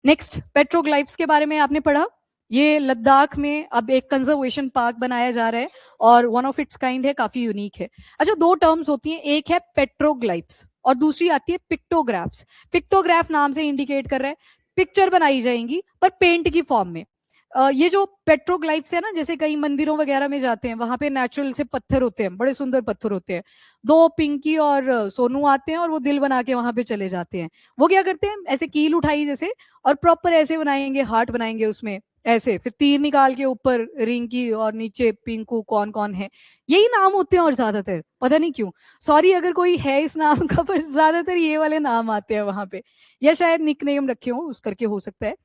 Next, पेट्रोग्लाइफ्स के बारे में आपने पढ़ा। ये लद्दाख में अब एक कंजर्वेशन पार्क बनाया जा रहा है और वन ऑफ इट्स काइंड है, काफी यूनिक है। अच्छा, दो टर्म्स होती हैं, एक है पेट्रोग्लाइफ्स और दूसरी आती है पिक्टोग्राफ्स। पिक्टोग्राफ नाम से इंडिकेट कर रहा है पिक्चर बनाई जाएंगी पर पेंट की फॉर्म में। ये जो पेट्रोग्लाइफ्स है ना, जैसे कई मंदिरों वगैरह में जाते हैं, वहां पे नेचुरल से पत्थर होते हैं, बड़े सुंदर पत्थर होते हैं। दो पिंकी और सोनू आते हैं और वो दिल बना के वहां पे चले जाते हैं। वो क्या करते हैं, ऐसे कील उठाई जैसे, और प्रॉपर ऐसे बनाएंगे, हार्ट बनाएंगे उसमें, ऐसे फिर तीर निकाल के ऊपर रिंकी और नीचे पिंकू कौन कौन है, यही नाम होते हैं। और ज्यादातर पता नहीं क्यों, सॉरी अगर कोई है इस नाम का, पर ज्यादातर ये वाले नाम आते हैं वहां पे, या शायद निक नेम रखे हो उस करके हो सकता है।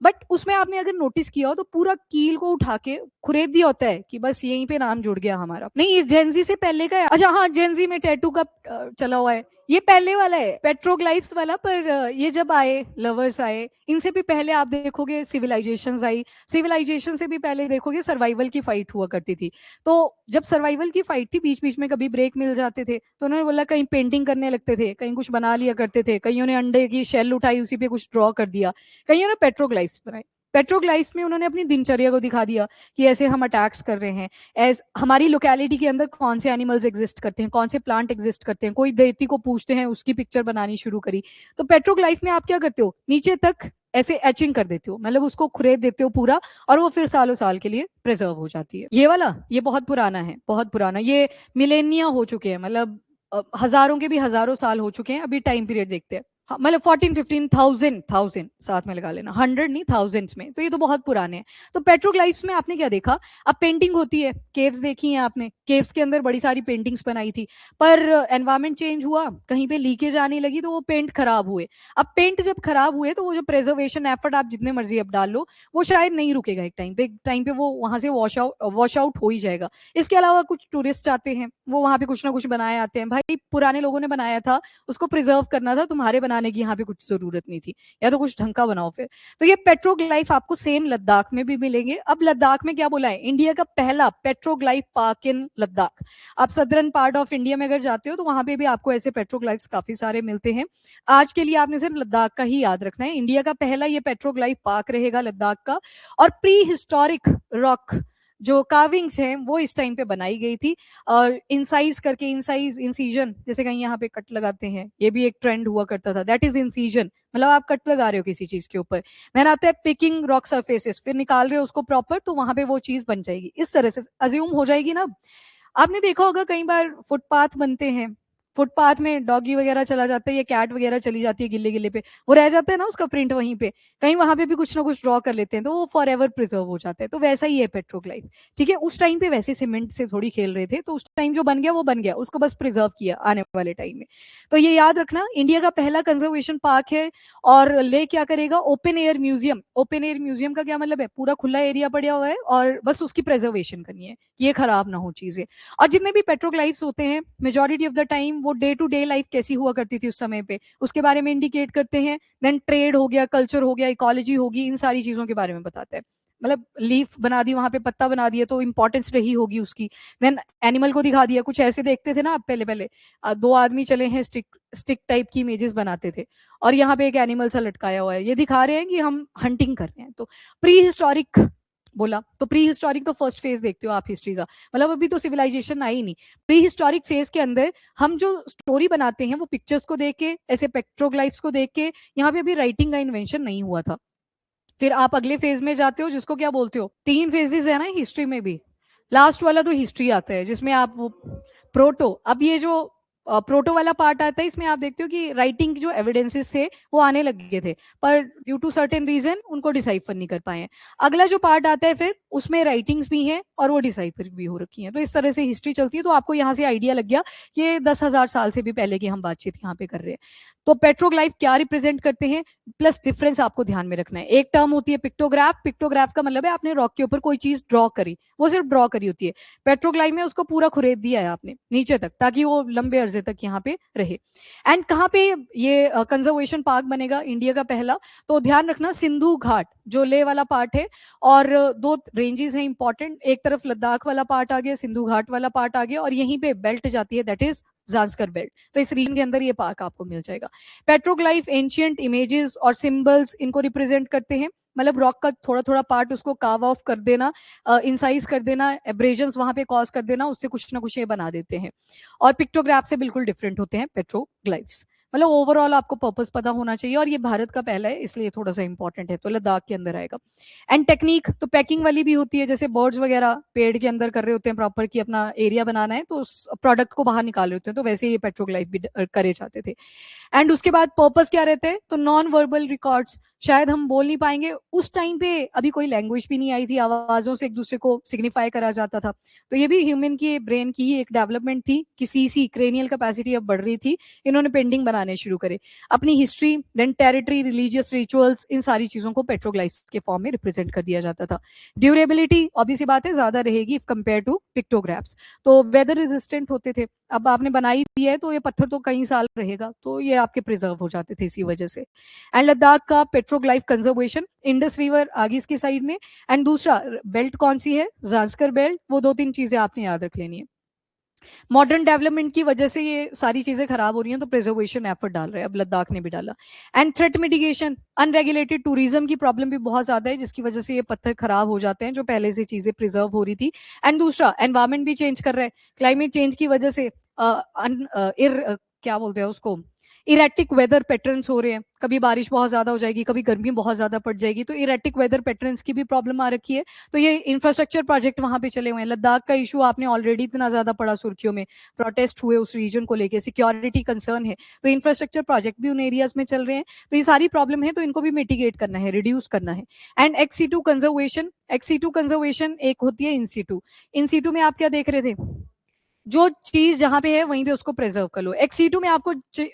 बट उसमें आपने अगर नोटिस किया हो तो पूरा कील को उठा के खुरेद दिया होता है कि बस यहीं पे नाम जुड़ गया हमारा। नहीं, इस जेंजी से पहले का है। अच्छा हाँ, जेंजी में टैटू का चला हुआ है, ये पहले वाला है पेट्रोग्लाइफ्स वाला। पर ये जब आए, लवर्स आए, इनसे भी पहले आप देखोगे सिविलाइजेशंस आई, सिविलाइजेशन से भी पहले देखोगे सर्वाइवल की फाइट हुआ करती थी। तो जब सर्वाइवल की फाइट थी, बीच बीच में कभी ब्रेक मिल जाते थे, तो उन्होंने बोला कहीं पेंटिंग करने लगते थे, कहीं कुछ बना लिया करते थे, कईयों ने अंडे की शेल उठाई उसी पे कुछ ड्रॉ कर दिया, कईयों ने पेट्रोग्लाइफ्स बनाए। पेट्रोग्लाइफ्स में उन्होंने अपनी दिनचर्या को दिखा दिया कि ऐसे हम अटैक्स कर रहे हैं, एज हमारी लोकेलिटी के अंदर कौन से एनिमल्स एग्जिस्ट करते हैं, कौन से प्लांट एग्जिस्ट करते हैं, कोई देती को पूछते हैं, उसकी पिक्चर बनानी शुरू करी। तो पेट्रोग्लाइफ में आप क्या करते हो, नीचे तक ऐसे एचिंग कर देते हो, मतलब उसको खुरेद देते हो पूरा, और वो फिर सालों साल के लिए प्रिजर्व हो जाती है। ये वाला, ये बहुत पुराना है, बहुत पुराना, ये मिलेनिया हो चुके हैं, मतलब हजारों के भी हजारों साल हो चुके हैं। अभी टाइम पीरियड देखते हैं, हाँ, मतलब 14-15 थाउजेंड, थाउजेंड साथ में लगा लेना, 100 नहीं, थाउजेंड्स में, तो ये तो बहुत पुराने हैं। तो पेट्रोग्लाइफ्स में आपने क्या देखा, अब पेंटिंग होती है, केव्स देखी हैं आपने, केव्स के अंदर बड़ी सारी पेंटिंग्स बनाई थी, पर एनवायरमेंट चेंज हुआ, कहीं पे लीकेज आने लगी, तो वो पेंट खराब हुए। अब पेंट जब खराब हुए तो वो जो प्रिजर्वेशन एफर्ट आप जितने मर्जी अब डाल लो, वो शायद नहीं रुकेगा, एक टाइम पे वो वहां से वॉश आउट हो ही जाएगा। इसके अलावा कुछ टूरिस्ट आते हैं, वो वहां पे कुछ ना कुछ बनाए आते हैं, भाई पुराने लोगों ने बनाया था, उसको प्रिजर्व करना था, तुम्हारे बनाने की यहाँ पे कुछ जरूरत नहीं थी, या तो कुछ ढंग का बनाओ फिर। तो ये पेट्रोग्लाइफ आपको सेम लद्दाख में भी मिलेंगे। अब लद्दाख में क्या बोला है, इंडिया का पहला पेट्रोग्लाइफ पार्क इन लद्दाख। आप सदर्न पार्ट ऑफ इंडिया में अगर जाते हो तो वहां पे भी आपको ऐसे पेट्रोग्लाइफ्स काफी सारे मिलते हैं। आज के लिए आपने सिर्फ लद्दाख का ही याद रखना है, इंडिया का पहला ये पेट्रोग्लाइफ पार्क रहेगा लद्दाख का। और प्री हिस्टोरिक रॉक जो कार्विंग्स हैं वो इस टाइम पे बनाई गई थी, और इंसाइज करके, इंसाइज इंसीजन, जैसे कहीं यहाँ पे कट लगाते हैं, ये भी एक ट्रेंड हुआ करता था, दैट इज इंसीजन, मतलब आप कट लगा रहे हो किसी चीज के ऊपर। देन आता है पिकिंग रॉक सरफेसेस, फिर निकाल रहे हो उसको प्रॉपर, तो वहां पे वो चीज बन जाएगी, इस तरह से अज्यूम हो जाएगी ना। आपने देखा होगा कई बार फुटपाथ बनते हैं, फुटपाथ में डॉगी वगैरह चला जाता है या कैट वगैरह चली जाती है गिल्ले गिल्ले पे, वो रह जाता है ना उसका प्रिंट वहीं पे, कहीं वहां पे भी कुछ ना कुछ ड्रॉ कर लेते हैं, तो वो फॉर एवर प्रिजर्व हो जाता है। तो वैसा ही है पेट्रोग्लाइफ, ठीक है। उस टाइम पे वैसे सीमेंट से थोड़ी खेल रहे थे, तो उस टाइम जो बन गया वो बन गया, उसको बस प्रिजर्व किया आने वाले टाइम में। तो ये याद रखना, इंडिया का पहला कंजर्वेशन पार्क है। और ले क्या करेगा, open air museum. Open air museum का क्या मतलब है, पूरा खुला एरिया पड़ा हुआ है और बस उसकी प्रिजर्वेशन करनी है, ये खराब ना हो चीजें। और जितने भी पेट्रोग्लाइफ्स होते हैं, मेजोरिटी ऑफ द टाइम वो डे टू डे लाइफ कैसी हुआ करती थी उस समय पे, उसके बारे में इंडिकेट करते हैं। देन ट्रेड हो गया, कल्चर हो गया, इकोलॉजी होगी, इन सारी चीजों के बारे में बताता है। मतलब लीफ बना दी वहां पे, पत्ता बना दिया, तो इंपॉर्टेंस रही होगी उसकी। देन एनिमल को दिखा दिया, कुछ ऐसे देखते थे ना आप पहले पहले, दो आदमी चले हैं, स्टिक स्टिक टाइप की इमेजेस बनाते थे, और यहाँ पे एक एनिमल सा लटकाया हुआ है, ये दिखा रहे हैं कि हम हंटिंग कर रहे हैं। तो प्री हिस्टोरिक बोला, तो प्री हिस्टोरिक तो फर्स्ट फेज देखते हो आप हिस्ट्री का, मतलब अभी तो सिविलाइजेशन आई नहीं। प्री हिस्टोरिक फेज के अंदर हम जो स्टोरी बनाते हैं वो पिक्चर्स को देख के, ऐसे पेट्रोग्लाइफ्स को देख के, यहाँ पे अभी राइटिंग का इन्वेंशन नहीं हुआ था। फिर आप अगले फेज में जाते हो, जिसको क्या बोलते हो, 3 फेजेस है ना हिस्ट्री में भी, लास्ट वाला तो हिस्ट्री आता है जिसमें आप वो प्रोटो, अब ये जो प्रोटो वाला पार्ट आता है, इसमें आप देखते हो कि राइटिंग के जो एविडेंसेस थे वो आने लगे थे, पर ड्यू टू सर्टेन रीजन उनको डिसाइफर नहीं कर पाए हैं। अगला जो पार्ट आता है फिर उसमें राइटिंग्स भी हैं और वो डिसाइफर भी हो रखी हैं, तो इस तरह से हिस्ट्री चलती है। तो आपको यहाँ से आइडिया लग गया कि 10,000 साल से भी पहले की हम बातचीत यहाँ पे कर रहे हैं। तो पेट्रोग्लाइफ क्या रिप्रेजेंट करते हैं, प्लस डिफरेंस आपको ध्यान में रखना है। एक टर्म होती है पिक्टोग्राफ, पिक्टोग्राफ का मतलब है आपने रॉक के ऊपर कोई चीज ड्रॉ करी, वो सिर्फ ड्रॉ करी होती है। पेट्रोग्लाइफ में उसको पूरा खुरेद दिया है आपने नीचे तक, ताकि वो लंबे अरसे तक यहाँ पे रहे। एंड कहाँ पे ये कंजर्वेशन पार्क बनेगा इंडिया का पहला, तो ध्यान रखना, सिंधु घाट जो ले वाला पार्ट है, और दो रेंजेस हैं इंपॉर्टेंट, एक तरफ लद्दाख वाला पार्ट आ गया, सिंधु घाट वाला पार्ट आ गया, और यहीं पे बेल्ट जाती है, दैट इज ज़ांस्कर बेल्ट, तो इस रीजन के अंदर ये पार्क आपको मिल जाएगा। पेट्रोग्लाइफ एंशियंट इमेजेस और सिंबल्स इनको रिप्रेजेंट करते हैं, मतलब रॉक का थोड़ा थोड़ा पार्ट उसको कार्व ऑफ कर देना, इंसाइज कर देना, एब्रेजन्स वहां पे कॉज कर देना, उससे कुछ ना कुछ ये बना देते हैं। और पिक्टोग्राफ से बिल्कुल डिफरेंट होते हैं पेट्रोग्लाइफ्स। मतलब ओवरऑल आपको पर्पस पता होना चाहिए, और ये भारत का पहला है इसलिए थोड़ा सा इंपॉर्टेंट है, तो लद्दाख के अंदर आएगा। एंड टेक्निक तो पैकिंग वाली भी होती है, जैसे बर्ड्स वगैरह पेड़ के अंदर कर रहे होते हैं प्रॉपर की अपना एरिया बनाना है, तो उस प्रोडक्ट को बाहर निकाल रहे होते हैं, तो वैसे ये पेट्रोग्लाइफ भी करे जाते थे। एंड उसके बाद पर्पस क्या रहते हैं, तो नॉन वर्बल रिकॉर्ड्स, शायद हम बोल नहीं पाएंगे उस टाइम पे, अभी कोई लैंग्वेज भी नहीं आई थी, आवाजों से एक दूसरे को सिग्निफाई करा जाता था, तो ये भी ह्यूमन की ब्रेन की ही एक डेवलपमेंट थी कि सीसी क्रेनियल कैपेसिटी अब बढ़ रही थी, इन्होंने पेंटिंग बनाने शुरू करे, अपनी history, then territory, religious rituals, इन सारी चीजों को पेट्रोग्लाइफ्स के फॉर्म में रिप्रेजेंट कर दिया जाता था। ड्यूरेबिलिटी ऑब्वियस सी बात है ज्यादा रहेगी इफ कंपेयर टू पिक्टोग्राफ्स, तो वेदर रेजिस्टेंट होते थे, अब आपने बनाई दिया है तो ये पत्थर तो कई साल रहेगा, तो ये आपके प्रिजर्व हो जाते थे इसी वजह से। एंड लद्दाख का पेट्रोग्लाइफ कंजर्वेशन, इंडस रिवर आगे इसकी साइड में, एंड दूसरा बेल्ट कौन सी है, ज़ांस्कर बेल्ट, वो दो तीन चीजें आपने याद रख लेनी है। मॉडर्न डेवलपमेंट की वजह से ये सारी चीजें खराब हो रही हैं, तो प्रिजर्वेशन एफर्ट डाल रहे हैं, अब लद्दाख ने भी डाला। And threat mitigation, unregulated tourism की प्रॉब्लम भी बहुत ज्यादा है, जिसकी वजह से ये पत्थर खराब हो जाते हैं जो पहले से चीजें प्रिजर्व हो रही थी। एंड दूसरा एनवायरमेंट भी चेंज कर रहा है, क्लाइमेट चेंज की वजह से क्या बोलते हैं उसको, इरेटिक वेदर पैटर्न्स हो रहे हैं, कभी बारिश बहुत ज्यादा हो जाएगी, कभी गर्मी बहुत ज्यादा पड़ जाएगी, तो इरेटिक वेदर पैटर्न्स की भी प्रॉब्लम आ रखी है। तो ये इंफ्रास्ट्रक्चर प्रोजेक्ट वहां पे चले हुए हैं। लद्दाख का इशू आपने ऑलरेडी इतना ज्यादा पड़ा सुर्खियों में, प्रोटेस्ट हुए उस रीजन को लेके, सिक्योरिटी कंसर्न है, तो इंफ्रास्ट्रक्चर प्रोजेक्ट भी उन एरियाज में चल रहे हैं, तो ये सारी प्रॉब्लम है, तो इनको भी मिटिगेट करना है, रिड्यूस करना है। एंड एक्सी2 कंजर्वेशन, एक्सी2 कंजर्वेशन एक होती है इंसीटू, इंसीटू में आप क्या देख रहे थे, जो चीज जहां पे है वहीं पे उसको प्रिजर्व कर लो। एक्सीटू में आपको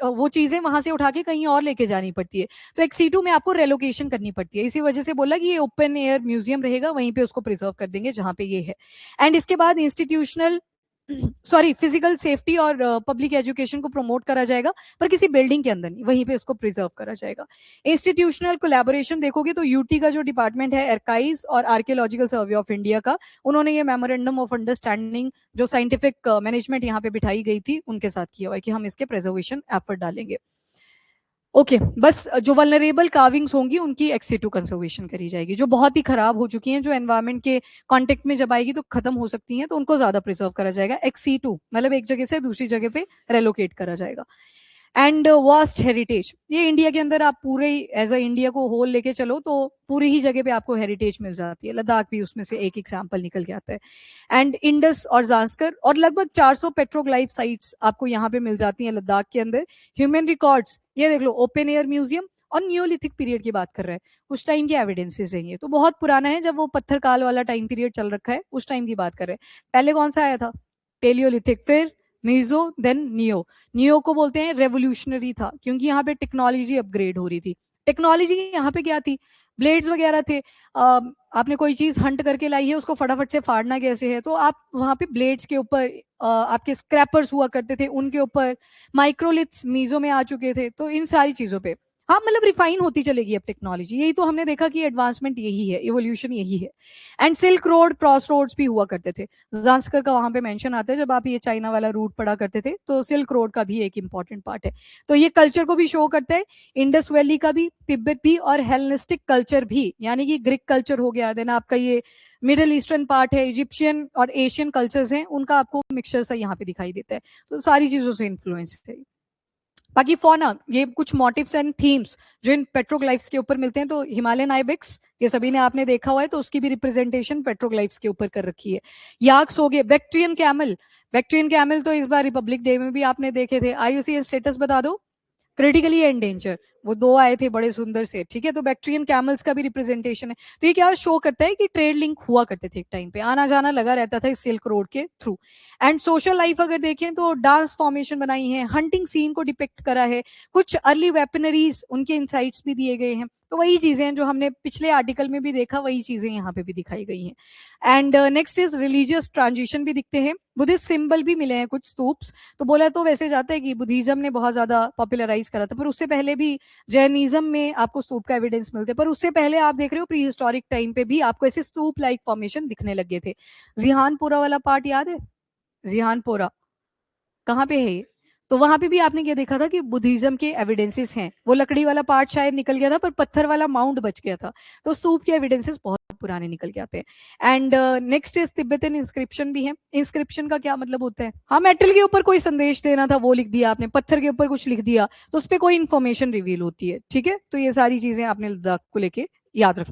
वो चीजें वहां से उठा के कहीं और लेके जानी पड़ती है, तो एक्सीटू में आपको रेलोकेशन करनी पड़ती है, इसी वजह से बोला कि ये ओपन एयर म्यूजियम रहेगा, वहीं पे उसको प्रिजर्व कर देंगे जहां पे ये है। एंड इसके बाद इंस्टीट्यूशनल सॉरी फिजिकल सेफ्टी और पब्लिक एजुकेशन को प्रमोट करा जाएगा, पर किसी बिल्डिंग के अंदर नहीं, वहीं पे उसको प्रिजर्व करा जाएगा। इंस्टीट्यूशनल कोलैबोरेशन देखोगे तो यूटी का जो डिपार्टमेंट है आर्काइव्स और आर्कियोलॉजिकल सर्वे ऑफ इंडिया का, उन्होंने ये मेमोरेंडम ऑफ अंडरस्टैंडिंग जो साइंटिफिक मैनेजमेंट यहाँ पे बिठाई गई थी उनके साथ किया हुआ है कि हम इसके प्रिजर्वेशन एफर्ट डालेंगे। ओके बस जो वल्नरेबल कार्विंग्स होंगी उनकी एक्सीटू कंजर्वेशन करी जाएगी, जो बहुत ही खराब हो चुकी हैं, जो एनवायरमेंट के कांटेक्ट में जब आएगी तो खत्म हो सकती हैं, तो उनको ज्यादा प्रिजर्व करा जाएगा। एक्सी2 मतलब एक जगह से दूसरी जगह पे रेलोकेट करा जाएगा। एंड वास्ट हेरिटेज, ये इंडिया के अंदर आप पूरे एज अ इंडिया को होल लेके चलो तो पूरी ही जगह पे आपको हेरिटेज मिल जाती है, लद्दाख भी उसमें से एक एग्जाम्पल निकल के आता है। एंड इंडस और जांस्कर और लगभग 400 पेट्रोग्लाइफ साइट्स आपको यहाँ पे मिल जाती हैं लद्दाख के अंदर। ह्यूमन रिकॉर्ड्स ये देख लो, ओपन एयर म्यूजियम, और न्यूलिथिक पीरियड की बात कर रहा है, उस टाइम के एविडेंसेस हैं, ये तो बहुत पुराना है, जब वो पत्थर काल वाला टाइम पीरियड चल रखा है उस टाइम की बात कर रहे हैं। पहले कौन सा आया था, पेलियोलिथिक, फिर मीजो, देन नियो। नियो को बोलते हैं रेवोल्यूशनरी था, क्योंकि यहाँ पे टेक्नोलॉजी अपग्रेड हो रही थी। टेक्नोलॉजी यहाँ पे क्या थी, ब्लेड्स वगैरह थे, आपने कोई चीज हंट करके लाई है उसको फटाफट से फाड़ना कैसे है, तो आप वहां पे ब्लेड्स के ऊपर आपके स्क्रैपर्स हुआ करते थे, उनके ऊपर माइक्रोलिथ्स मीजो में आ चुके थे, तो इन सारी चीजों पे हाँ मतलब रिफाइन होती चलेगी अब टेक्नोलॉजी, यही तो हमने देखा कि एडवांसमेंट यही है, इवोल्यूशन यही है। And silk road, cross roads भी हुआ करते थे, जांस्कर का वहां पे मेंशन आता है, जब आप ये चाइना वाला रूट पढ़ा करते थे तो सिल्क रोड का भी एक इंपॉर्टेंट पार्ट है, तो ये कल्चर को भी शो करता है, इंडस वैली का भी, तिब्बत भी, और हेलेनिस्टिक कल्चर भी, यानी कि ग्रीक कल्चर हो गया, देन आपका ये मिडिल ईस्टर्न पार्ट है, इजिप्शियन और एशियन कल्चर्स हैं, उनका आपको मिक्सचर सा यहाँ पे दिखाई देता है, तो सारी चीजों से इन्फ्लुएंस है। बाकी फौना, ये कुछ मोटिव्स एंड थीम्स जो इन पेट्रोग्लाइफ्स के ऊपर मिलते हैं, तो हिमालयन आइबेक्स ये सभी ने आपने देखा हुआ है, तो उसकी भी रिप्रेजेंटेशन पेट्रोग्लाइफ्स के ऊपर कर रखी है। याक्स हो गए, बैक्ट्रियन कैमल, बैक्ट्रियन कैमल तो इस बार रिपब्लिक डे में भी आपने देखे थे। आईयूसीएन स्टेटस बता दो, क्रिटिकली एंडेंजर, वो दो आए थे बड़े सुंदर से, ठीक है, तो बैक्ट्रियन कैमल्स का भी रिप्रेजेंटेशन है, तो ये क्या शो करता है कि ट्रेड लिंक हुआ करते थे एक टाइम पे, आना जाना लगा रहता था इस सिल्क रोड के थ्रू। एंड सोशल लाइफ अगर देखें तो डांस फॉर्मेशन बनाई है, हंटिंग सीन को डिपिक्ट करा है, कुछ अर्ली वेपनरीज उनके इंसाइट्स भी दिए गए हैं, तो वही चीजें हैं जो हमने पिछले आर्टिकल में भी देखा, वही चीजें यहाँ पे भी दिखाई गई हैं। And next is religious transition भी दिखते हैं, बुद्धिस्ट सिंबल भी मिले हैं कुछ स्तूप्स, तो बोला तो वैसे जाता है कि बुद्धिज्म ने बहुत ज्यादा पॉपुलराइज करा था, पर उससे पहले भी जैनिज्म में आपको स्तूप का एविडेंस मिलते हैं, पर उससे पहले आप देख रहे हो प्री हिस्टोरिक टाइम पे भी आपको ऐसे स्तूप लाइक फॉर्मेशन दिखने लगे थे। जिहानपुरा वाला पार्ट याद है, जिहानपुरा कहाँ पे है ये, तो वहां पे भी आपने क्या देखा था कि बुद्धिज्म के एविडेंसेस हैं, वो लकड़ी वाला पार्ट शायद निकल गया था पर पत्थर वाला माउंट बच गया था, तो स्तूप के एविडेंसेस बहुत पुराने निकल के आते हैं। And next is Tibetan inscription भी है। इंस्क्रिप्शन का क्या मतलब होता है, हाँ मेटल के ऊपर कोई संदेश देना था वो लिख दिया आपने, पत्थर के ऊपर कुछ लिख दिया तो उस पर कोई इन्फॉर्मेशन रिवील होती है, ठीक है। तो ये सारी चीजें आपने लद्दाख को लेके याद रखनी